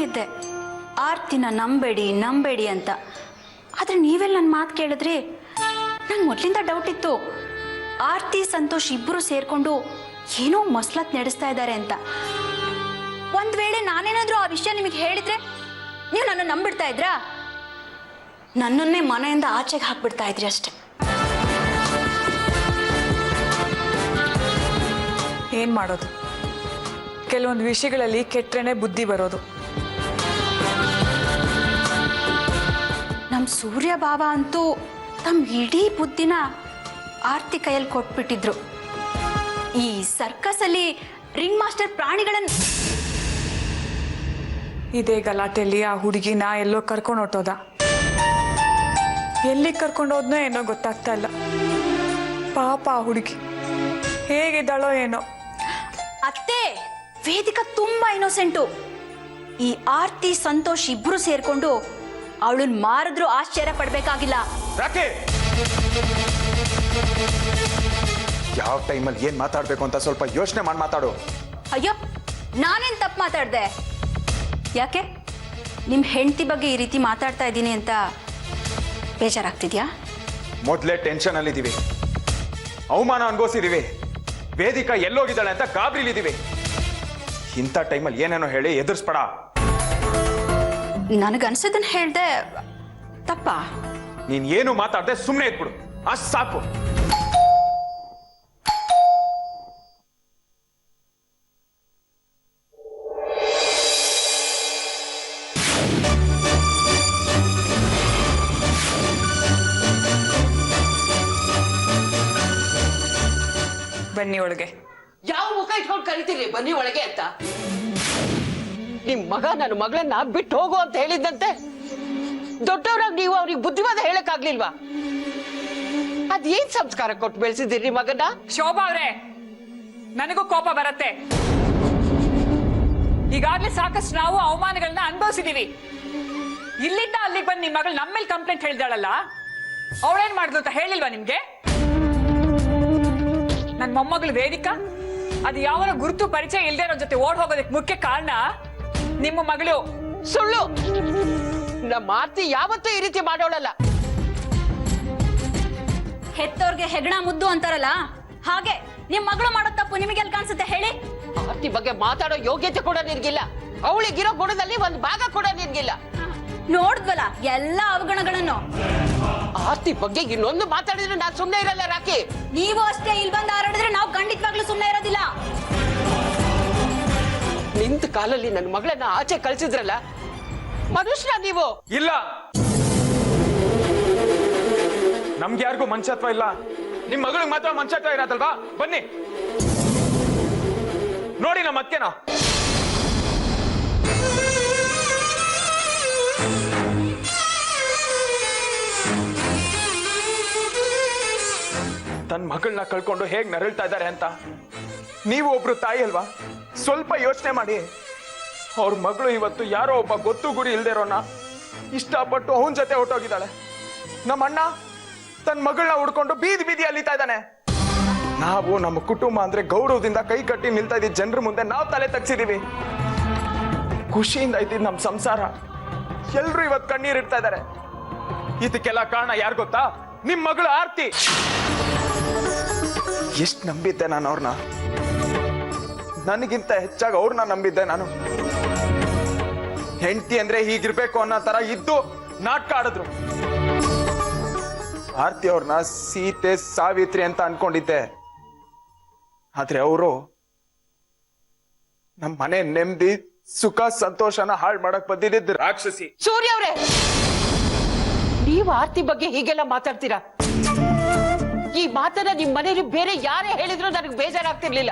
ಹೇಳ್ತಿದ್ದೆ ಆರ್ತಿನ ನಂಬೇಡಿ ನಂಬೇಡಿ ಅಂತ. ಆದರೆ ನೀವೆಲ್ಲ ನನ್ನ ಮಾತು ಕೇಳಿದ್ರಿ. ನಂಗೆ ಮೊದಲಿಂದ ಡೌಟ್ ಇತ್ತು, ಆರ್ತಿ ಸಂತೋಷ್ ಇಬ್ಬರು ಸೇರಿಕೊಂಡು ಏನೋ ಮಸ್ಲತ್ ನಡೆಸ್ತಾ ಇದ್ದಾರೆ ಅಂತ. ಒಂದು ವೇಳೆ ನಾನೇನಾದರೂ ಆ ವಿಷಯ ನಿಮಗೆ ಹೇಳಿದ್ರೆ ನೀವು ನನ್ನ ನಂಬಿಡ್ತಾ ಇದ್ರಾ? ನನ್ನನ್ನೇ ಮನೆಯಿಂದ ಆಚೆಗೆ ಹಾಕ್ಬಿಡ್ತಾ ಇದ್ರಿ ಅಷ್ಟೆ. ಏನು ಮಾಡೋದು, ಕೆಲವೊಂದು ವಿಷಯಗಳಲ್ಲಿ ಕೆಟ್ಟರೆ ಬುದ್ಧಿ ಬರೋದು. ನಮ್ಮ ಸೂರ್ಯ ಬಾಬಾ ಅಂತೂ ತಮ್ಮ ಇಡೀ ಬುದ್ಧಿನ ಆರ್ತಿ ಕೈಯಲ್ಲಿ ಕೊಟ್ಬಿಟ್ಟಿದ್ರು. ಈ ಸರ್ಕಸಲ್ಲಿ ರಿಂಗ್ ಮಾಸ್ಟರ್ ಪ್ರಾಣಿಗಳನ್ನು ಇದೇ ಗಲಾಟೆಯಲ್ಲಿ ಆ ಹುಡುಗಿನ ಎಲ್ಲೋ ಕರ್ಕೊಂಡು ಹೊಟ್ಟೋದ. ಎಲ್ಲಿಗೆ ಕರ್ಕೊಂಡು ಹೋದ್ನೋ ಏನೋ ಗೊತ್ತಾಗ್ತಾ ಇಲ್ಲ. ಪಾಪ ಆ ಹುಡುಗಿ ಹೇಗಿದ್ದಾಳೋ ಏನೋ. ಅತ್ತೆ, ವೇದಿಕಾ ತುಂಬಾ ಇನ್ನೋಸೆಂಟು. ಈ ಆರ್ತಿ ಸಂತೋಷ್ ಇಬ್ರು ಸೇರ್ಕೊಂಡು ಅವಳನ್ನ ಮಾರಿದ್ರು ಆಶ್ಚರ್ಯ ಪಡ್ಬೇಕಾಗಿಲ್ಲ. ಯಾವ ಟೈಮಲ್ಲಿ ಏನ್ ಮಾತಾಡ್ಬೇಕು ಅಂತ ಸ್ವಲ್ಪ ಯೋಚನೆ ಮಾಡಿ ಮಾತಾಡು. ಅಯ್ಯೋ, ನಾನೇನ್ ತಪ್ಪು ಮಾತಾಡ್ದೆ? ಯಾಕೆ ನಿಮ್ ಹೆಂಡತಿ ಬಗ್ಗೆ ಈ ರೀತಿ ಮಾತಾಡ್ತಾ ಇದ್ದೀನಿ ಅಂತ ಬೇಜಾರಾಗ್ತಿದ್ಯಾ? ಮೊದಲೇ ಟೆನ್ಷನ್ ಅಲ್ಲಿದ್ದೀವಿ, ಅವಮಾನ ಅನುಭವಿಸಿದೀವಿ, ವೇದಿಕಾ ಎಲ್ಲೋಗಿದ್ದಾಳೆ ಅಂತ ಗಾಬರಿಲಿದ್ದೀವಿ. ಇಂಥ ಟೈಮಲ್ಲಿ ಏನೇನೋ ಹೇಳಿ ಎದುರಿಸ್ಬೇಡ. ನನಗನ್ಸದನ್ನ ಹೇಳ್ದೆ ತಪ್ಪಾ? ನೀನ್ ಏನು ಮಾತಾಡ್ದೆ ಸುಮ್ಮನೆ ಇದ್ಬಿಡು, ಅಷ್ಟು ಸಾಕು. ಬನ್ನಿ ಒಳಗೆ. ಯಾವ ಮುಖ ಇಟ್ಕೊಂಡು ಕರಿತೀರಿ ಬನ್ನಿ ಒಳಗೆ ಅಂತ? ನಿಮ್ ಮಗ ನನ್ನ ಮಗಳನ್ನ ಬಿಟ್ಟು ಹೋಗು ಅಂತ ಹೇಳಿದ್ದಂತೆ. ದೊಡ್ಡವರಾಗಿ ನೀವು ಅವ್ರಿಗೆ ಬುದ್ಧಿವಾದ ಹೇಳಕ್ ಆಗ್ಲಿಲ್ವಾ? ಅದೇನ್ ಸಂಸ್ಕಾರ ಕೊಟ್ಟು ಬೆಳೆಸಿದಿರಿ ಮಗನ? ಶೋಭಾ ಅವ್ರೆ, ನನಗೂ ಕೋಪ ಬರತ್ತೆ. ಈಗಾಗ್ಲೇ ಸಾಕಷ್ಟು ನಾವು ಅವಮಾನಗಳನ್ನ ಅನುಭವಿಸಿದೀವಿ. ಇಲ್ಲಿಂದ ಅಲ್ಲಿಗೆ ಬಂದು ನಿಮ್ ಮಗಳು ನಮ್ಮ ಮೇಲೆ ಕಂಪ್ಲೇಂಟ್ ಹೇಳಿದಾಳಲ್ಲ, ಅವಳೇನ್ ಮಾಡಿದ್ಲು ಅಂತ ಹೇಳಿಲ್ವಾ ನಿಮ್ಗೆ? ನನ್ನ ಮೊಮ್ಮಗಳು ವೇದಿಕಾ ಅದು ಯಾವನ ಗುರುತು ಪರಿಚಯ ಇಲ್ದೇ ಇರೋ ಜೊತೆ ಓಡ್ ಹೋಗೋದಕ್ಕೆ ಮುಖ್ಯ ಕಾರಣ ನಿಮ್ಮ ಮಗಳು. ಸುಳ್ಳು. ನಮ್ಮ ಆರ್ತಿ ಯಾವತ್ತೂ ಈ ರೀತಿ ಮಾಡೋಳಲ್ಲ. ಹೆತ್ತೋರ್ಗೆ ಹೆಗಣ ಮುದ್ದು ಅಂತಾರಲ್ಲ, ಹಾಗೆ ನಿಮ್ ಮಗಳು ಮಾಡೋ ತಪ್ಪು ನಿಮಗೆ ಎಲ್ಲಿ ಕಾಣಿಸುತ್ತೆ ಹೇಳಿ? ಆರ್ತಿ ಬಗ್ಗೆ ಮಾತಾಡೋ ಯೋಗ್ಯತೆ ಕೂಡ ನಿನ್ಗಿಲ್ಲ. ಅವಳಿಗಿರೋ ಗುಣದಲ್ಲಿ ಒಂದು ಭಾಗ ಕೂಡ ನಿನ್ಗಿಲ್ಲ. ನೋಡಿದ್ವಲ್ಲ ಎಲ್ಲ ಅವಗುಣಗಳನ್ನು. ಆರ್ತಿ ಬಗ್ಗೆ ಇನ್ನೊಂದು ಮಾತಾಡಿದ್ರೆ ನಾನು ಸುಮ್ಮನೆ ಇರಲ್ಲ ರಾಕಿ. ನೀವು ಅಷ್ಟೇ, ಇಲ್ಲಿ ಬಂದು ಹಾರಾಡಿದ್ರೆ ನಾವು ಖಂಡಿತವಾಗ್ಲೂ ಸುಮ್ಮನೆ ಇರೋದಿಲ್ಲ. ನಿಂತ ಕಾಲಲ್ಲಿ ನನ್ನ ಮಗಳನ್ನ ಆಚೆ ಕಳ್ಸಿದ್ರಲ್ಲ, ಮನುಷ್ಯ ನೀವು? ಇಲ್ಲ, ನಮ್ಗೆ ಯಾರಿಗೂ ಮನುಷ್ಯತ್ವ ಇಲ್ಲ. ನಿಮ್ ಮಗಳಿಗೆ ಮಾತ್ರ ಮನುಷ್ಯತ್ವ ಇರತ್ತಲ್ವಾ? ಬನ್ನಿ ನೋಡಿ ನಮ್ಮ ಅತ್ತೆನ. ತನ್ನ ಮಗಳನ್ನ ಕಳ್ಕೊಂಡು ಹೇಗ್ ನರಳ್ತಾ ಇದ್ದಾರೆ ಅಂತ ನೀವು ಒಬ್ರು ತಾಯಿ ಅಲ್ವಾ? ಸ್ವಲ್ಪ ಯೋಚನೆ ಮಾಡಿ. ಅವ್ರ ಮಗಳು ಇವತ್ತು ಯಾರೋ ಒಬ್ಬ ಗೊತ್ತು ಗುರಿ ಇಲ್ದೇರೋನ ಇಷ್ಟಪಟ್ಟು ಅವನ ಜೊತೆ ಹೊಟ್ಟೋಗಿದ್ದಾಳೆ. ನಮ್ಮ ಅಣ್ಣ ತನ್ನ ಮಗಳನ್ನ ಹುಡ್ಕೊಂಡು ಬೀದಿ ಬೀದಿ ಅಲಿತಾ ಇದ್ದಾನೆ. ನಾವು ನಮ್ಮ ಕುಟುಂಬ ಅಂದ್ರೆ ಗೌರವದಿಂದ ಕೈ ಕಟ್ಟಿ ನಿಲ್ತಾ ಇದ್ದೀವಿ. ಜನರ ಮುಂದೆ ನಾವು ತಲೆ ತಗ್ಸಿದೀವಿ. ಖುಷಿಯಿಂದ ಇದ್ದಿದ್ ನಮ್ಮ ಸಂಸಾರ ಎಲ್ರು ಇವತ್ತು ಕಣ್ಣೀರ್ ಇಡ್ತಾ ಇದ್ದಾರೆ. ಇದಕ್ಕೆಲ್ಲ ಕಾರಣ ಯಾರು ಗೊತ್ತಾ? ನಿಮ್ ಮಗಳು ಆರ್ತಿ. ಎಷ್ಟು ನಂಬಿದ್ದೆ ನಾನು ಅವ್ರನ್ನ. ನನಗಿಂತ ಹೆಚ್ಚಾಗಿ ಅವ್ರನ್ನ ನಂಬಿದ್ದೆ ನಾನು. ಹೆಂಡತಿ ಅಂದ್ರೆ ಹೀಗಿರ್ಬೇಕು ಅನ್ನೋ ತರ ಇದ್ದು ನಾಟಕ ಆಡಿದ್ರು. ಆರ್ತಿ ಅವ್ರನ್ನ ಸೀತೆ ಸಾವಿತ್ರಿ ಅಂತ ಅನ್ಕೊಂಡಿದ್ದೆ. ಆದ್ರೆ ಅವರು ನಮ್ಮ ಮನೆ ನೆಮ್ಮದಿ ಸುಖ ಸಂತೋಷನ ಹಾಳು ಮಾಡಕ್ ಬಂದಿದ್ದ ರಾಕ್ಷಸಿ. ಸೂರ್ಯ ಅವ್ರೆ, ನೀವು ಆರ್ತಿ ಬಗ್ಗೆ ಹೀಗೆಲ್ಲ ಮಾತಾಡ್ತೀರಾ? ಈ ಮಾತನ್ನ ನಿಮ್ ಮನೆಯಲ್ಲಿ ಬೇರೆ ಯಾರೇ ಹೇಳಿದ್ರು ನನಗೆ ಬೇಜಾರಾಗ್ತಿರ್ಲಿಲ್ಲ.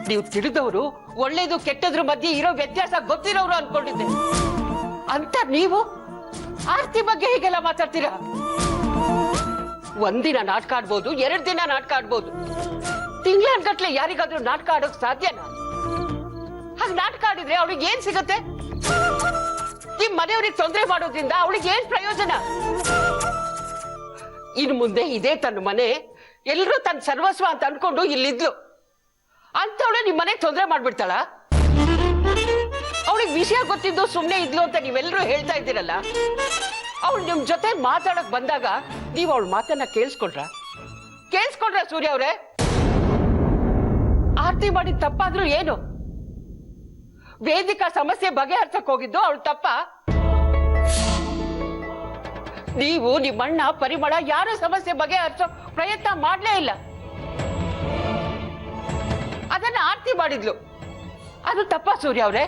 ನೀವು ತಿಳಿದವರು, ಒಳ್ಳೇದು ಕೆಟ್ಟದ್ರ ಮಧ್ಯೆ ಇರೋ ವ್ಯತ್ಯಾಸ ಗೊತ್ತಿರೋರು ಅನ್ಕೊಂಡಿದ್ದೆ. ಅಂತ ನೀವು ಆರ್ತಿ ಬಗ್ಗೆ ಹೀಗೆಲ್ಲ ಮಾತಾಡ್ತೀರಾ? ಒಂದಿನ ನಾಟಕ ಆಡ್ಬೋದು, 2 ದಿನ ನಾಟಕ ಆಡ್ಬೋದು. ತಿಂಗಳಾನ್ಗಟ್ಲೆ ಯಾರಿಗಾದ್ರೂ ನಾಟಕ ಆಡೋಕ್ ಸಾಧ್ಯನಾ? ಹಾಗೆ ನಾಟಕ ಆಡಿದ್ರೆ ಅವಳಿಗೆ ಏನ್ ಸಿಗತ್ತೆ? ನಿಮ್ ಮನೆಯವ್ರಿಗೆ ತೊಂದರೆ ಮಾಡೋದ್ರಿಂದ ಅವಳಿಗೆ ಏನ್ ಪ್ರಯೋಜನ? ಇನ್ನು ಮುಂದೆ ಇದೇ ತನ್ನ ಮನೆ, ಎಲ್ರೂ ತನ್ನ ಸರ್ವಸ್ವ ಅಂತ ಅನ್ಕೊಂಡು ಇಲ್ಲಿದ್ಲು. ಅಂತವಳೆ ನಿಮ್ ಮನೆಗೆ ತೊಂದರೆ ಮಾಡ್ಬಿಡ್ತಾಳ? ಅವಳಿಗೆ ವಿಷಯ ಗೊತ್ತಿದ್ದು ಸುಮ್ಮನೆ ಇದ್ಲು ಅಂತ ನೀವೆಲ್ಲರೂ ಹೇಳ್ತಾ ಇದ್ದೀರಲ್ಲ, ಅವಳು ನಿಮ್ ಜೊತೆ ಮಾತಾಡಕ್ ಬಂದಾಗ ನೀವು ಅವಳ ಮಾತನ್ನ ಕೇಳಿಸ್ಕೊಂಡ್ರ ಸೂರ್ಯ ಅವ್ರೆ? ಆರತಿ ಮಾಡಿದ ತಪ್ಪಾದ್ರೂ ಏನು? ವೇದಿಕಾ ಸಮಸ್ಯೆ ಬಗೆಹರಿಸಕ್ ಹೋಗಿದ್ದು ಅವಳು ತಪ್ಪ? ನೀವು ನಿಮ್ಮಣ್ಣ ಪರಿಮಳ ಯಾರು ಸಮಸ್ಯೆ ಬಗೆಹರಿಸೋ ಪ್ರಯತ್ನ ಮಾಡ್ಲೇ ಇಲ್ಲ. ಅದನ್ನ ಆರತಿ ಮಾಡಿದ್ಲು, ಅದು ತಪ್ಪ ಸೂರ್ಯ ಅವ್ರೆ?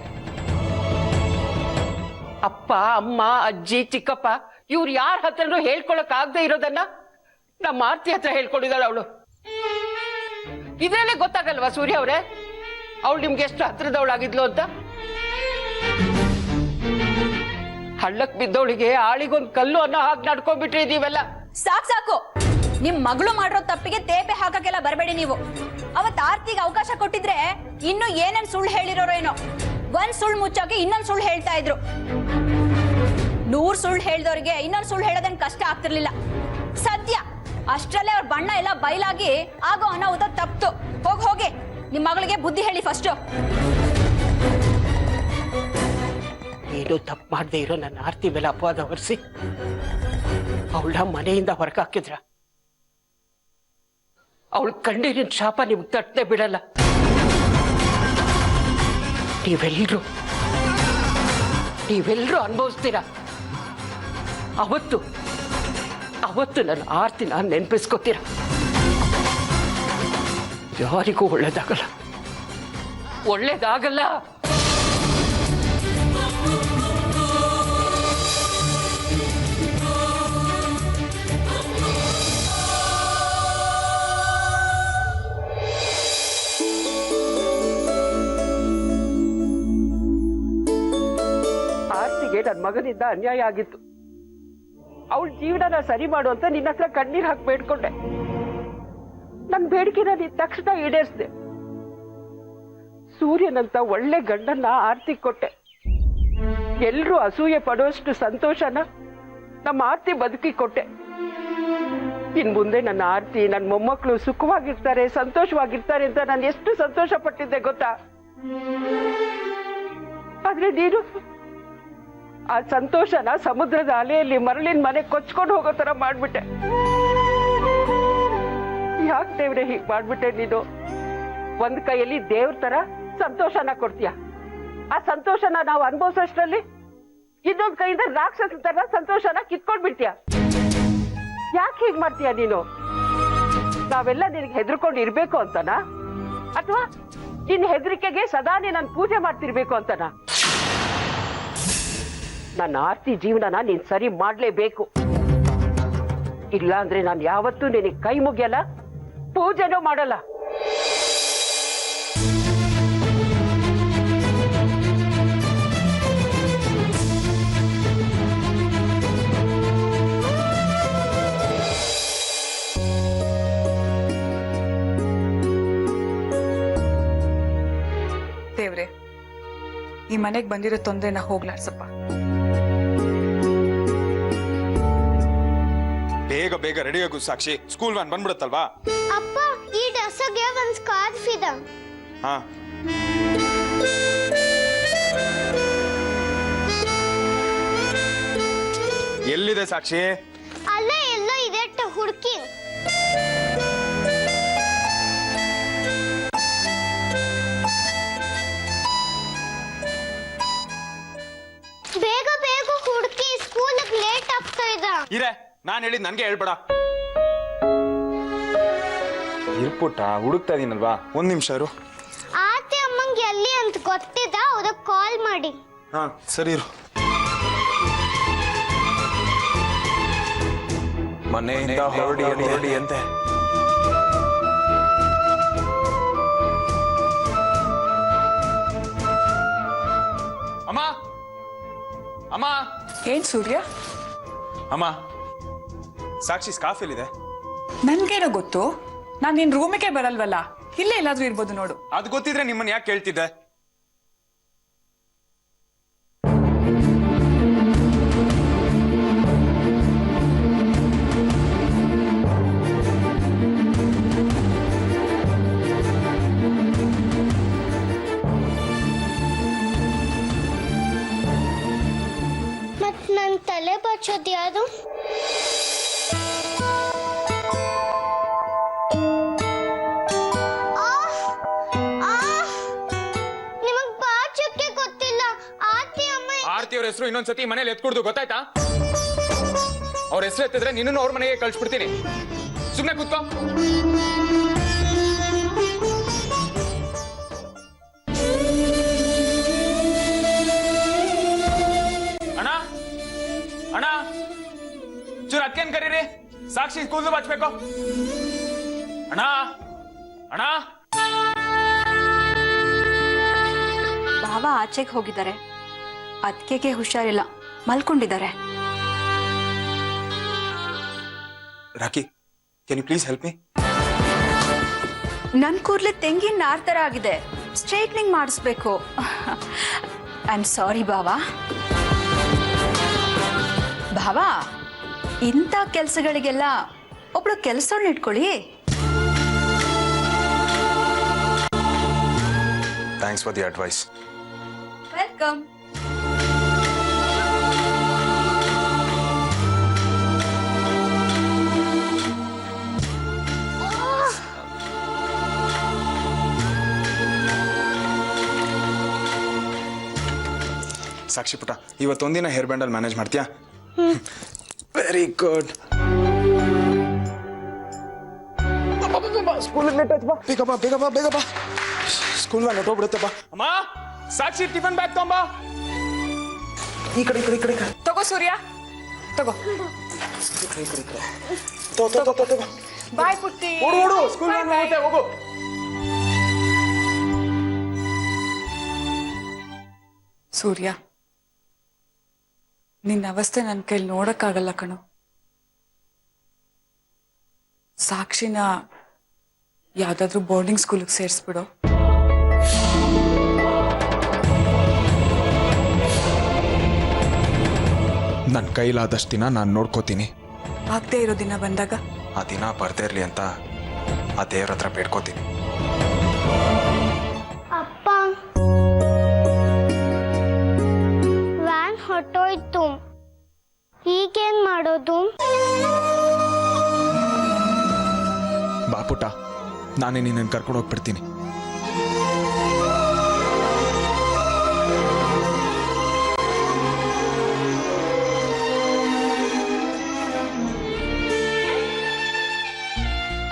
ಅಪ್ಪ ಅಮ್ಮ ಅಜ್ಜಿ ಚಿಕ್ಕಪ್ಪ ಇವ್ರು ಯಾರ ಹತ್ರನೂ ಹೇಳ್ಕೊಳಕ್ ಆಗದೆ ಇರೋದನ್ನ ನಮ್ಮ ಆರತಿ ಹತ್ರ ಹೇಳ್ಕೊಂಡಿದ್ದಾಳ ಅವಳು. ಇದ್ರಲ್ಲೇ ಗೊತ್ತಾಗಲ್ವಾ ಸೂರ್ಯ ಅವ್ರೆ ಅವಳು ನಿಮ್ಗೆ ಎಷ್ಟು ಹತ್ರದವಳಾಗಿದ್ಲು ಅಂತ? ಹಳ್ಳಕ್ ಬಿದ್ದವಳಿಗೆ ಆಳಿಗೊಂದ್ ಕಲ್ಲು ಅನ್ನೋ ಹಾಗೆ ನಡ್ಕೊಂಡ್ಬಿಟ್ರಿ ನೀವೆಲ್ಲ. ಸಾಕು ನಿಮ್ ಮಗಳು ಮಾಡಿರೋ ತಪ್ಪಿಗೆ ತೇಪೆ ಹಾಕಕ್ಕೆಲ್ಲ ಬರಬೇಡಿ ನೀವು. ಅವತ್ ಆರ್ತಿಗೆ ಅವಕಾಶ ಕೊಟ್ಟಿದ್ರೆ ಇನ್ನು ಏನೇನ್ ಸುಳ್ಳು ಹೇಳಿರೋರೋ ಏನೋ. ಒಂದ್ ಸುಳ್ಳು ಮುಚ್ಚಾಕಿ ಇನ್ನೊಂದ್ ಸುಳ್ಳು ಹೇಳ್ತಾ ಇದ್ರು. 100 ಸುಳ್ಳು ಹೇಳ್ದವ್ರಿಗೆ ಇನ್ನೊಂದ್ ಸುಳ್ಳು ಹೇಳೋದನ್ ಕಷ್ಟ ಆಗ್ತಿರ್ಲಿಲ್ಲ. ಸದ್ಯ ಅಷ್ಟ್ರಲ್ಲೇ ಅವ್ರ ಬಣ್ಣ ಎಲ್ಲ ಬಯಲಾಗಿ ಆಗೋ ಅನಾಹುತ ತಪ್ತು. ಹೋಗಿ ನಿಮ್ ಮಗಳಿಗೆ ಬುದ್ಧಿ ಹೇಳಿ ಫಸ್ಟ್. ಏನು ತಪ್ಪು ಮಾಡದೆ ಇರೋ ನನ್ನ ಆರ್ತಿ ಮೇಲೆ ಅಪವಾದ ಹೊರಿಸಿ ಅವಳ ಮನೆಯಿಂದ ಹೊರಗಾಕಿದ್ರ ಅವಳ ಕಂಡಿನ ಶಾಪ ನಿಮ್ಗೆ ತಟ್ಟನೆ ಬಿಡಲ್ಲ. ನೀವೆಲ್ರೂ ಅನುಭವಿಸ್ತೀರ. ಅವತ್ತು ನನ್ನ ಆರ್ತಿನ ನೆನಪಿಸ್ಕೋತೀರ. ಯಾರಿಗೂ ಒಳ್ಳೇದಾಗಲ್ಲ. ಆರ್ತಿಗೆ ನನ್ನ ಮಗನಿಂದ ಅನ್ಯಾಯ ಆಗಿತ್ತು. ಅವಳ ಜೀವನನ ಸರಿ ಮಾಡುವಂತ ನಿನ್ನ ಹತ್ರ ಕಣ್ಣೀರ್ ಹಾಕಿ ಬೇಡ್ಕೊಂಡೆ. ನನ್ನ ಬೇಡಿಕೆನ ನೀನ್ ತಕ್ಷಣ ಈಡೇರಿಸಿದೆ. ಸೂರ್ಯನಂತ ಒಳ್ಳೆ ಗಂಡನ್ನ ಆರ್ತಿ ಕೊಟ್ಟೆ. ಎಲ್ರೂ ಅಸೂಯೆ ಪಡುವಷ್ಟು ಸಂತೋಷನ ನಮ್ಮ ಆರ್ತಿ ಬದುಕಿ ಕೊಟ್ಟೆ. ಇನ್ ಮುಂದೆ ನನ್ನ ಆರ್ತಿ ನನ್ನ ಮೊಮ್ಮಕ್ಕಳು ಸುಖವಾಗಿರ್ತಾರೆ, ಸಂತೋಷವಾಗಿರ್ತಾರೆ ಅಂತ ನಾನು ಎಷ್ಟು ಸಂತೋಷ ಪಟ್ಟಿದ್ದೆ ಗೊತ್ತಾ? ಆದ್ರೆ ನೀನು ಆ ಸಂತೋಷನ ಸಮುದ್ರದ ಅಲೆಯಲ್ಲಿ ಮರಳಿನ ಮನೆ ಕೊಚ್ಕೊಂಡು ಹೋಗೋ ತರ ಮಾಡ್ಬಿಟ್ಟೆ. ಯಾಕೆ ದೇವ್ರೆ ಹೀಗ್ ಮಾಡ್ಬಿಟ್ಟೆ ನೀನು? ಒಂದ್ ಕೈಯಲ್ಲಿ ದೇವ್ರ ತರ ಸಂತೋಷನ ಕೊಡ್ತೀಯ, ಆ ಸಂತೋಷನ ನಾವು ಅನುಭವಿಸೋಷ್ಟ್ರಲ್ಲಿ ಇನ್ನೊಂದ್ ಕೈಯಿಂದ ರಾಕ್ಷಸ ತರ ಸಂತೋಷನ ಕಿತ್ಕೊಂಡ್ಬಿಡ್ತೀಯ. ಯಾಕೆ ಹೀಗ್ ಮಾಡ್ತೀಯ ನೀನು? ನಾವೆಲ್ಲ ನಿನಗೆ ಹೆದರ್ಕೊಂಡು ಇರ್ಬೇಕು ಅಂತನಾ, ಅಥವಾ ನಿನ್ನ ಹೆದರಿಕೆಗೆ ಸದಾ ನಾನು ಪೂಜೆ ಮಾಡ್ತಿರ್ಬೇಕು ಅಂತನಾ? ನನ್ನ ಆರ್ತಿ ಜೀವನನ ನೀನ್ ಸರಿ ಮಾಡ್ಲೇಬೇಕು. ಇಲ್ಲ ಅಂದ್ರೆ ನಾನು ಯಾವತ್ತೂ ನಿನಗೆ ಕೈ ಮುಗಿಯಲ್ಲ, ಪೂಜೆನೂ ಮಾಡಲ್ಲ. ದೇವ್ರೆ, ಈ ಮನೆಗೆ ಬಂದಿರೋ ತೊಂದರೆನ ಹೋಗ್ಲಾಡ್ಸಪ್ಪ. ಬೇಗ ರೆಡಿ ಆಗು ಸಾಕ್ಷಿ, ಸ್ಕೂಲ್ ವ್ಯಾನ್ ಬಂದ್ಬಿಡುತ್ತಲ್ವಾ? ಅಪ್ಪ, ಈ ಡ್ರೆಸ್ಗೆ ಒಂದ್ ಸ್ಕಾರ್ಫ್ ಇದೆ. ಹಾ, ಎಲ್ಲಿದೆ ಸಾಕ್ಷಿ? ಅಲ್ಲೇ ಎಲ್ಲೋ ಇದೆ, ಹುಡುಕಿ. ಬೇಗ ಹುಡುಕಿ, ಸ್ಕೂಲ್ ಲೇಟ್ ಆಗ್ತಾ ಇದೆ. ಇರೇ, ನಾನ್ ಹೇಳಿದ್ ನನ್ಗೆ ಹೇಳ್ಬೇಡ. ಇರ್ಪುಟ್ಟ, ಹುಡುಕ್ತಾ ಇದೀನಲ್ವಾ, ಒಂದ್ ನಿಮಿಷ ಇರು. ಆರ್ತಿ ಅಮ್ಮಂಗೆ ಎಲ್ಲಿ ಅಂತ ಗೊತ್ತಿದ, ಅವ್ರಿಗೆ ಕಾಲ್ ಮಾಡಿ. ಹಾ ಸರಿ ಇರು. ಮನೆಯಿಂದ ಹೊರಡಿ ಅಂತೆ. ಅಮ್ಮ, ಏನ್ ಸೂರ್ಯ? ಅಮ್ಮ, ಸಾಕ್ಷಿ ಸ್ಕಾರ್ಫ್ ಎಲ್ಲಿದೆ? ನನ್ಗೇನೋ ಗೊತ್ತು, ನಾನ್ ನಿನ್ ರೂಮಿಗೆ ಬರಲ್ವಲ್ಲ, ಇಲ್ಲೇ ಎಲ್ಲಾದ್ರೂ ಇರ್ಬೋದು ನೋಡು. ಅದು ಗೊತ್ತಿದ್ರೆ ನಿಮ್ಮನ್ನ ಯಾಕೆ ಕೇಳ್ತಿದ್ದೆ? ನಂಗೆ ತಲೆ ಬಚ್ಚೋದು ಯಾರು? ನಿಮಗ್ ಬಾಚಕ್ಕೆ ಗೊತ್ತಿಲ್ಲ. ಆರ್ತಿ ಅಮ್ಮ ಆರ್ತಿ ಅವ್ರ ಹೆಸರು ಇನ್ನೊಂದ್ಸತಿ ಮನೇಲಿ ಎತ್ಕೊಡ್ದು ಗೊತ್ತಾಯ್ತಾ? ಅವ್ರ ಹೆಸರು ಎತ್ತಿದ್ರೆ ನಿನ್ನನ್ನು ಅವ್ರ ಮನೆಗೆ ಕಳ್ಸ್ಬಿಡ್ತೀನಿ. ಸುಮ್ನೆ ಕೂತ್ಕೋ. ಅಣ್ಣ ಅಣ್ಣ ಚೂರು ಅಕ್ಕೇನ್ ಕರೀರಿ, ಸಾಕ್ಷಿ ಕೂದಲು ಬಚ್ಬೇಕು. ಅಣ್ಣ ಅಣ್ಣ ಭಾವ ಆಚೆಗೆ ಹೋಗಿದ್ದಾರೆ. ಅದ್ಕೆಗೆ ಹುಷಾರಿಲ್ಲ, ಮಲ್ಕೊಂಡಿದ್ದಾರೆ. Rocky, can you please help me? ನನ್ ಕೂರ್ಲೆ ತೆಂಗಿನ ನಾರ್ ತರ ಆಗಿದೆ, ಸ್ಟ್ರೈಟ್ನಿಂಗ್ ಮಾಡಿಸ್ಬೇಕು. ಐ ಆಮ್ ಸಾರಿ ಭಾವ. ಭಾವ, ಇಂಥ ಕೆಲಸಗಳಿಗೆಲ್ಲ ಒಬ್ಳು ಕೆಲಸವನ್ನ ಇಟ್ಕೊಳ್ಳಿ. Thanks for the advice. Welcome. Sakshi ಪುಟ, ಇವತ್ತೊಂದಿನ ಹೇರ್ ಬ್ಯಾಂಡ್ ಅಲ್ಲಿ ಮ್ಯಾನೇಜ್ ಮಾಡ್ತೀಯಾ? Very good. ಸ್ಕೂಲ್ ಬೇಗ ಬಾ ಬೇಗ ಬಾ ಬೇಗ ಬಾ, ಸ್ಕೂಲ್ ವ್ಯಾನ್ ಹೊಟ್ಟೋಗ್ಬಿಡುತ್ತೆ ಬಾ. ಅಮ್ಮ, ಸಾಕ್ಷಿ ಟಿಫನ್ ಬ್ಯಾಗ್ ತೊಂಬಾ. ಈ ಕಡೆ ಈ ಕಡೆ ಈ ಕಡೆ ತಗೋ ಸೂರ್ಯ, ತಗೋ. ತಗೋ. ಬಾಯ್ ಪುಟ್ಟಿ. ಓಡು ಓಡು, ಸ್ಕೂಲ್ ವ್ಯಾನ್ ಹೋಗುತ್ತೆ, ಹೋಗು. ಸೂರ್ಯ, ನಿನ್ನ ಅವಸ್ಥೆ ನನ್ನ ಕೈಲಿ ನೋಡಕ್ಕಾಗಲ್ಲ ಕಣೋ. ಸಾಕ್ಷಿನ ಯಾವ್ದಾದ್ರು ಬೋರ್ಡಿಂಗ್ ಸ್ಕೂಲಿಗೆ ಸೇರಿಸ್ಬಿಡು. ನನ್ನ ಕೈಲಾದಷ್ಟು ದಿನ ನಾನು ನೋಡ್ಕೋತೀನಿ. ಆಗದೆ ಇರೋ ದಿನ ಬಂದಾಗ ಆ ದಿನ ಬರ್ದೇ ಇರ್ಲಿ ಅಂತ ಆ ದೇವ್ರ ಹತ್ರ ಬೇಡ್ಕೋತೀನಿ. ಅಪ್ಪ, ವ್ಯಾನ್ ಹೊಟ್ಟೋಯ್ತು, ಈಗೇನ್ ಮಾಡೋದು? ಬಾ ಪುಟ್ಟ, ನಾನೇ ನಿನ್ನನ್ನು ಕರ್ಕೊಂಡು ಹೋಗ್ಬಿಡ್ತೀನಿ.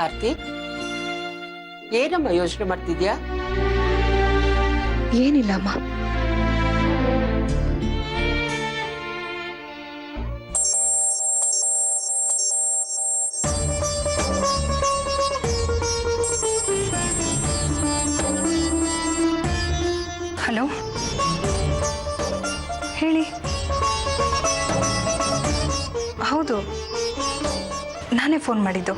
ಆರ್ತಿ, ಏನಮ್ಮ ಯೋಚನೆ ಮಾಡ್ತಿದ್ಯಾ? ಏನಿಲ್ಲ ಅಮ್ಮ. ಹಲೋ, ಹೇಳಿ. ಹೌದು, ನಾನೇ ಫೋನ್ ಮಾಡಿದ್ದು.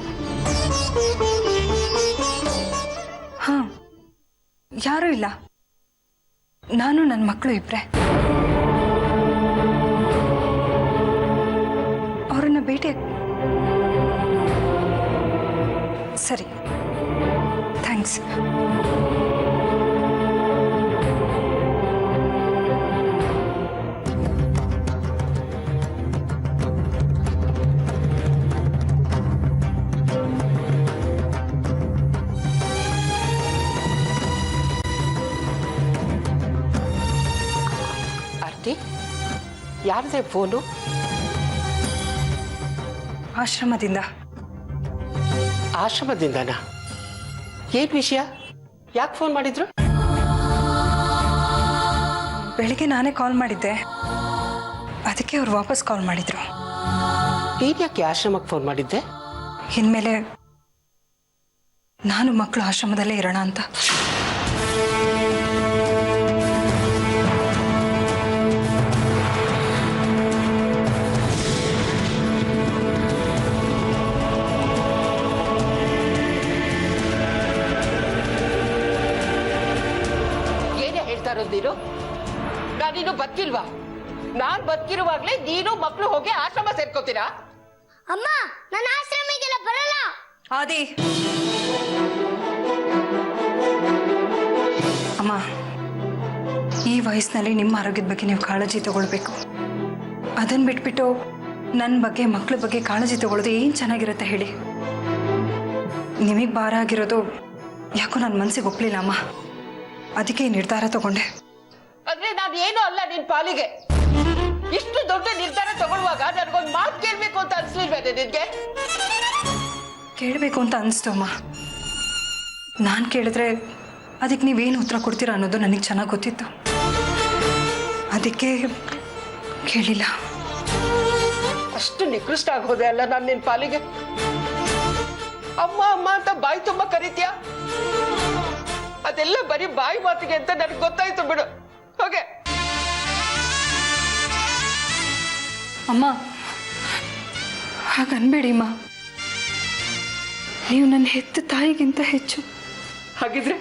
ಹಾಂ, ಯಾರೂ ಇಲ್ಲ, ನಾನು ನನ್ನ ಮಕ್ಕಳು ಇಬ್ಬರೇ. ಅವರನ್ನ ಭೇಟಿ. ಸರಿ, ಥ್ಯಾಂಕ್ಸ್. ಆರ್ತಿ, ಯಾರದೇ ಫೋನು? ಆಶ್ರಮದಿಂದ. ಆಶ್ರಮದಿಂದನಾ? ಏನ್ ವಿಷಯ? ಯಾಕೆ ಫೋನ್ ಮಾಡಿದ್ರು? ಬೆಳಿಗ್ಗೆ ನಾನೇ ಕಾಲ್ ಮಾಡಿದ್ದೆ, ಅದಕ್ಕೆ ಅವ್ರು ವಾಪಸ್ ಕಾಲ್ ಮಾಡಿದ್ರು. ನೀನ್ ಯಾಕೆ ಆಶ್ರಮಕ್ಕೆ ಫೋನ್ ಮಾಡಿದ್ದೆ? ಇನ್ಮೇಲೆ ನಾನು ಮಕ್ಕಳು ಆಶ್ರಮದಲ್ಲೇ ಇರೋಣ ಅಂತ. ನೀನು ನಾನಿನ್ನು ಬದುಕಿಲ್ವಾ? ನಾನ್ ಬದುಕಿರುವಾಗ್ಲೇ ನೀನು ಮಕ್ಕಳು ಹೋಗಿ ಆಶ್ರಮ ಸೇರ್ಕೋತೀರಾ? ಅಮ್ಮ, ನನ್ನ ಆಶ್ರಮಕ್ಕೆಲ್ಲ ಬರಲ್ಲ. ಆದಿ, ಅಮ್ಮ, ಈ ವಯಸ್ಸಿನಲ್ಲಿ ನಿಮ್ಮ ಆರೋಗ್ಯದ ಬಗ್ಗೆ ನೀವು ಕಾಳಜಿ ತಗೊಳ್ಬೇಕು. ಅದನ್ನು ಬಿಟ್ಬಿಟ್ಟು ನನ್ನ ಬಗ್ಗೆ ಮಕ್ಕಳ ಬಗ್ಗೆ ಕಾಳಜಿ ತಗೊಳ್ಳೋದು ಏನು ಚೆನ್ನಾಗಿರುತ್ತೆ ಹೇಳಿ. ನಿಮಗೆ ಭಾರ ಆಗಿರೋದು ಯಾಕೋ ನನ್ನ ಮನಸ್ಸಿಗೆ ಒಪ್ಪಲಿಲ್ಲ ಅಮ್ಮ. ಅದಕ್ಕೆ ಈ ನಿರ್ಧಾರ ತಗೊಂಡೆ. ಅಂದ್ರೆ ನಾನು ಏನೂ ಅಲ್ಲ ನಿನ್ ಪಾಲಿಗೆ. ಇಷ್ಟು ದೊಡ್ಡ ನಿರ್ಧಾರ ತಗೊಳ್ಳುವಾಗ ನನಗೊಂದು ಮಾತು ಕೇಳ್ಬೇಕು ಅಂತ ಅನ್ಸ್ಲಿಲ್ವೇನೆ ನಿನ್ಗೆ? ಕೇಳಬೇಕು ಅಂತ ಅನಿಸ್ತು ಅಮ್ಮ. ನಾನು ಕೇಳಿದ್ರೆ ಅದಕ್ಕೆ ನೀವೇನು ಉತ್ತರ ಕೊಡ್ತೀರಾ ಅನ್ನೋದು ನನಗೆ ಚೆನ್ನಾಗಿ ಗೊತ್ತಿತ್ತು. ಅದಕ್ಕೆ ಕೇಳಿಲ್ಲ. ಅಷ್ಟು ನಿಕೃಷ್ಟ ಆಗೋದೆ ಅಲ್ಲ ನಾನು ನಿನ್ ಪಾಲಿಗೆ. ಅಮ್ಮ ಅಮ್ಮ ಅಂತ ಬಾಯಿ ತುಂಬ ಕರೀತೀಯ. ಅದೆಲ್ಲ ಬರೀ ಬಾಯಿ ಮಾತಿಗೆ ಅಂತ ನನಗೆ ಗೊತ್ತಾಯ್ತು ಬಿಡು. ಹೋಗೆ. ಅಮ್ಮ ಹಾಗನ್ಬೇಡಿ ಅಮ್ಮ. ನೀವು ನನ್ನ ಹೆತ್ತ ತಾಯಿಗಿಂತ ಹೆಚ್ಚು. ಹಾಗಿದ್ರೆ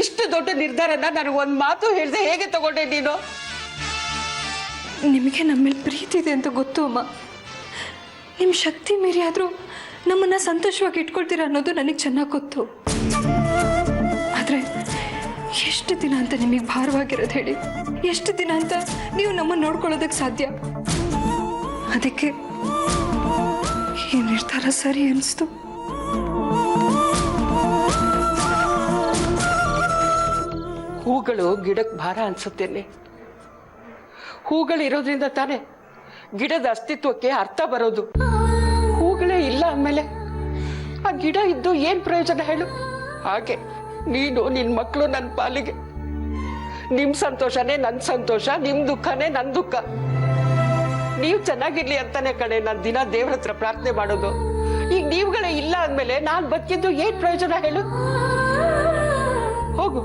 ಇಷ್ಟು ದೊಡ್ಡ ನಿರ್ಧಾರನ ನನಗೆ ಒಂದು ಮಾತು ಹೇಳ್ದೆ ಹೇಗೆ ತಗೊಂಡೆ ನೀನು? ನಿಮಗೆ ನಮ್ಮ ಮೇಲೆ ಪ್ರೀತಿ ಇದೆ ಅಂತ ಗೊತ್ತು ಅಮ್ಮ. ನಿಮ್ಮ ಶಕ್ತಿ ಮೀರಿ ಆದರೂ ನಮ್ಮನ್ನು ಸಂತೋಷವಾಗಿ ಇಟ್ಕೊಳ್ತೀರ ಅನ್ನೋದು ನನಗೆ ಚೆನ್ನಾಗಿ ಗೊತ್ತು. ಆದರೆ ಎಷ್ಟು ದಿನ ಅಂತ ನಿಮಗೆ ಭಾರವಾಗಿರೋದು ಹೇಳಿ? ಎಷ್ಟು ದಿನ ಅಂತ ನೀವು ನಮ್ಮನ್ನು ನೋಡ್ಕೊಳ್ಳೋದಕ್ಕೆ ಸಾಧ್ಯ? ಅದಕ್ಕೆ ಈ ನಿರ್ಧಾರ ಸರಿ ಅನಿಸ್ತು. ಹೂಗಳು ಗಿಡಕ್ಕೆ ಭಾರ ಅನ್ಸುತ್ತೇನೆ. ಹೂಗಳಿರೋದ್ರಿಂದ ತಾನೇ ಗಿಡದ ಅಸ್ತಿತ್ವಕ್ಕೆ ಅರ್ಥ ಬರೋದು. ಹೂಗಳೇ ಇಲ್ಲ ಅಂದಮೇಲೆ ಆ ಗಿಡ ಇದ್ದು ಏನ್ ಪ್ರಯೋಜನ ಹೇಳು? ಹಾಗೆ ನೀನು ನಿನ್ ಮಕ್ಕಳು ನನ್ನ ಪಾಲಿಗೆ. ನಿಮ್ ಸಂತೋಷನೇ ನನ್ ಸಂತೋಷ, ನಿಮ್ ದುಃಖನೇ ನನ್ ದುಃಖ. ನೀವು ಚೆನ್ನಾಗಿರ್ಲಿ ಅಂತಾನೆ ಕಡೆ ನಾನು ದಿನ ದೇವ್ರ ಹತ್ರ ಪ್ರಾರ್ಥನೆ ಮಾಡೋದು. ಈಗ ನೀವುಗಳೇ ಇಲ್ಲ ಅಂದ್ಮೇಲೆ ನಾನ್ ಬದುಕಿದ್ದು ಏನ್ ಪ್ರಯೋಜನ ಹೇಳು? ಹೋಗು,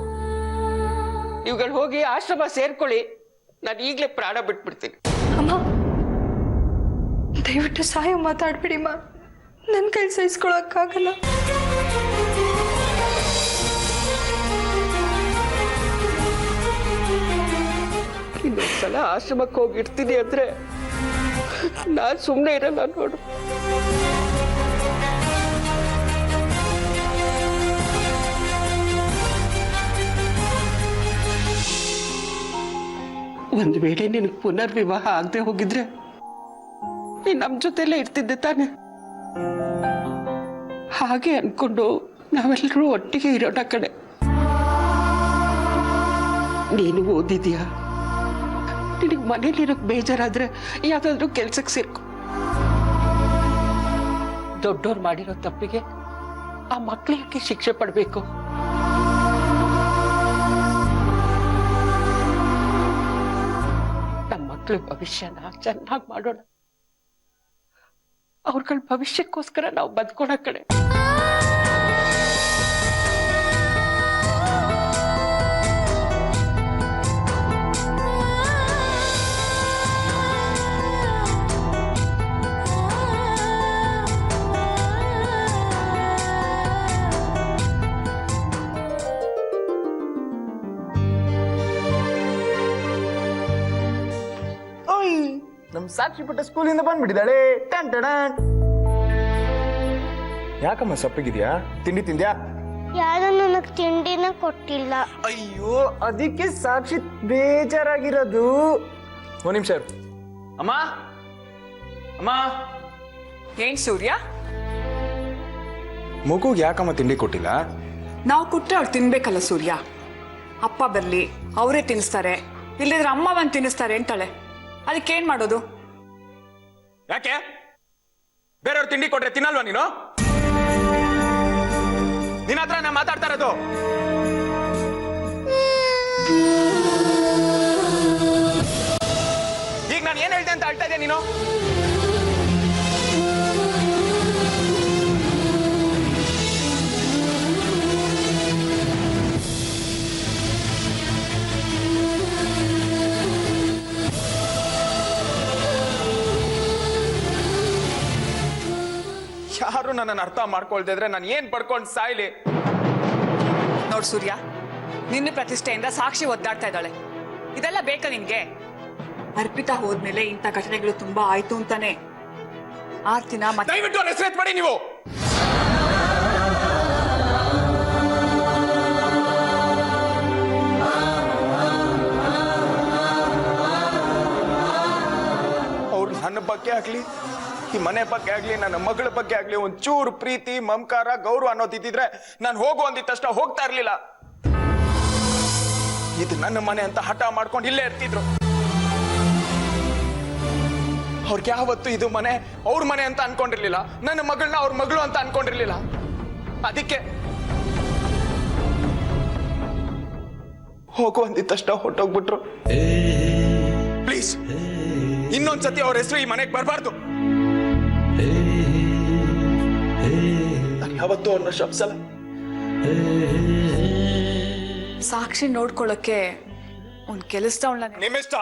ನೀವುಗಳು ಹೋಗಿ ಆಶ್ರಮ ಸೇರ್ಕೊಳ್ಳಿ. ನಾನು ಈಗಲೇ ಪ್ರಾಣ ಬಿಟ್ಬಿಡ್ತೀನಿ. ಅಮ್ಮ ದಯವಿಟ್ಟು ಸಹಾಯ ಮಾತಾಡ್ಬಿಡಿಮ್ಮ. ನನ್ನ ಕೈ ಸಹಿಸ್ಕೊಳಕ್ಕಾಗಲ್ಲ. ಇನ್ನೊಂದ್ಸಲ ಆಶ್ರಮಕ್ಕೆ ಹೋಗಿರ್ತೀನಿ ಅಂದ್ರೆ ನಾನು ಸುಮ್ಮನೆ ಇರಲ್ಲ ನೋಡು. ಒಂದ್ ವೇಳೆ ನಿನಗೆ ಪುನರ್ವಿವಾಹ ಆಗದೆ ಹೋಗಿದ್ರೆ ನೀನ್ ನಮ್ ಜೊತೆಲೇ ಇರ್ತಿದ್ದೆ ತಾನೆ. ಹಾಗೆ ಅನ್ಕೊಂಡು ನಾವೆಲ್ಲರೂ ಒಟ್ಟಿಗೆ ಇರೋಣ ಕಡೆ. ನೀನು ಓದಿದ್ಯಾ? ನಿನಗೆ ಮನೇಲಿರೋಕ್ ಬೇಜಾರಾದ್ರೆ ಯಾವ್ದಾದ್ರು ಕೆಲ್ಸಕ್ಕೆ ಸೇರ್ಕೊ. ದೊಡ್ಡೋರು ಮಾಡಿರೋ ತಪ್ಪಿಗೆ ಆ ಮಕ್ಳಿಗೆ ಶಿಕ್ಷೆ ಪಡ್ಬೇಕು? ನಮ್ಮ ಮಕ್ಳ ಭವಿಷ್ಯನ ಚೆನ್ನಾಗಿ ಮಾಡೋಣ. ಅವ್ರಗಳ ಭವಿಷ್ಯಕ್ಕೋಸ್ಕರ ನಾವು ಬದುಕೋಣ ಕಡೆ. ನಮ್ ಸಾಕ್ಷಿ ಪುಟ್ಟ ಸ್ಕೂಲಿಂದ ಬಂದ್ಬಿಟ್ಟಿದ್ದಾಳೆ. ಟನ್ ಟಣ. ಯಾಕಮ್ಮ ಸಪ್ಪಗಿದ್ಯಾ? ತಿಂಡಿ ತಿಂದ್ಯಾ? ಯಾರು ನನಗ್ ತಿಂಡಿನ ಕೊಟ್ಟಿಲ್ಲ. ಅಯ್ಯೋ, ಅದಕ್ಕೆ ಸಾಕ್ಷಿ ಬೇಜಾರಾಗಿರೋದು. ಒಂದ್ ನಿಮಿಷ ಇರು. ಅಮ್ಮ ಅಮ್ಮ, ಏನ್ ಸೂರ್ಯ, ಮಗುಗೆ ಯಾಕಮ್ಮ ತಿಂಡಿ ಕೊಟ್ಟಿಲ್ಲ? ನಾವು ಕೊಟ್ರೆ ಅವ್ರು ತಿನ್ಬೇಕಲ್ಲ ಸೂರ್ಯ. ಅಪ್ಪ ಬರ್ಲಿ ಅವರೇ ತಿನ್ನಿಸ್ತಾರೆ, ಇಲ್ಲಿದ್ರೆ ಅಮ್ಮ ಬಂದು ತಿನ್ನಿಸ್ತಾರೆ ಅಂತಾಳೆ. ಅದಕ್ಕೇನ್ ಮಾಡೋದು? ಯಾಕೆ ಬೇರೆಯವ್ರು ತಿಂಡಿ ಕೊಟ್ರೆ ತಿನ್ನಲ್ವಾ ನೀನು? ನಿನ್ನ ಹತ್ರ ನಾ ಮಾತಾಡ್ತಾ ಇರೋದು. ಈಗ ನಾನು ಏನ್ ಹೇಳ್ದೆ ಅಂತ ಅಳ್ತಾ ಇದೆಯಾ ನೀನು? ಯಾರು ನನ್ನನ್ನು ಅರ್ಥ ಮಾಡ್ಕೊಳ್ತಾ ಇದ್ರೆ ನಾನು ಏನ್ ಪಡ್ಕೊಂಡು ಸಾಯ್ಲಿ? ನೋಡ್ ಸೂರ್ಯ, ನಿನ್ನ ಪ್ರತಿಷ್ಠೆಯಿಂದ ಸಾಕ್ಷಿ ಒದ್ದಾಡ್ತಾ ಇದ್ದಾಳೆ. ಇದೆಲ್ಲ ಬೇಕಾ ನಿನ್ಗೆ? ಅರ್ಪಿತಾ ಹೋದ್ಮೇಲೆ ಇಂಥ ಘಟನೆಗಳು ತುಂಬಾ ಆಯ್ತು ಅಂತಾನೆ ಆರ್ತಿನ ದಯವಿಟ್ಟು ಹೆಸರು ಮಾಡಿ ನೀವು. ನನ್ನ ಬಗ್ಗೆ ಆಗ್ಲಿ, ಈ ಮನೆ ಬಗ್ಗೆ ಆಗ್ಲಿ, ನನ್ನ ಮಗಳ ಬಗ್ಗೆ ಆಗ್ಲಿ ಒಂಚೂರು ಪ್ರೀತಿ ಮಮಕಾರ ಗೌರವ ಅನ್ನೋದಿದ್ದಿದ್ರೆ ನಾನು ಹೋಗು ಅಂದಿದ ತಕ್ಷಣ ಹೋಗ್ತಾ ಇರ್ಲಿಲ್ಲ. ಇದು ನನ್ನ ಮನೆ ಅಂತ ಹಠ ಮಾಡ್ಕೊಂಡು ಇಲ್ಲೇ ಇರ್ತಿದ್ರು. ಅವ್ರಿಗೆ ಯಾವತ್ತು ಇದು ಮನೆ ಅವ್ರ ಮನೆ ಅಂತ ಅನ್ಕೊಂಡಿರ್ಲಿಲ್ಲ, ನನ್ನ ಮಗಳನ್ನ ಅವ್ರ ಮಗಳು ಅಂತ ಅನ್ಕೊಂಡಿರ್ಲಿಲ್ಲ. ಅದಕ್ಕೆ ಹೋಗು ಅಂದಿದ ತಕ್ಷಣ ಹೊಟ್ಟೋಗ್ಬಿಟ್ರು. ಪ್ಲೀಸ್ ಇನ್ನೊಂದ್ಸತಿ ಅವ್ರ ಹೆಸರು ಈ ಮನೆಗೆ ಬರಬಾರ್ದು. ನಾನು ಯಾವತ್ತೂ ಅವ್ರನ್ನ ಶಬ್ಸಲ್ಲ. ಸಾಕ್ಷಿ ನೋಡ್ಕೊಳಕ್ಕೆ ಒಂದ್ ಕೆಲಸದವಳ ನಿಮ್ಮಿಷ್ಟ.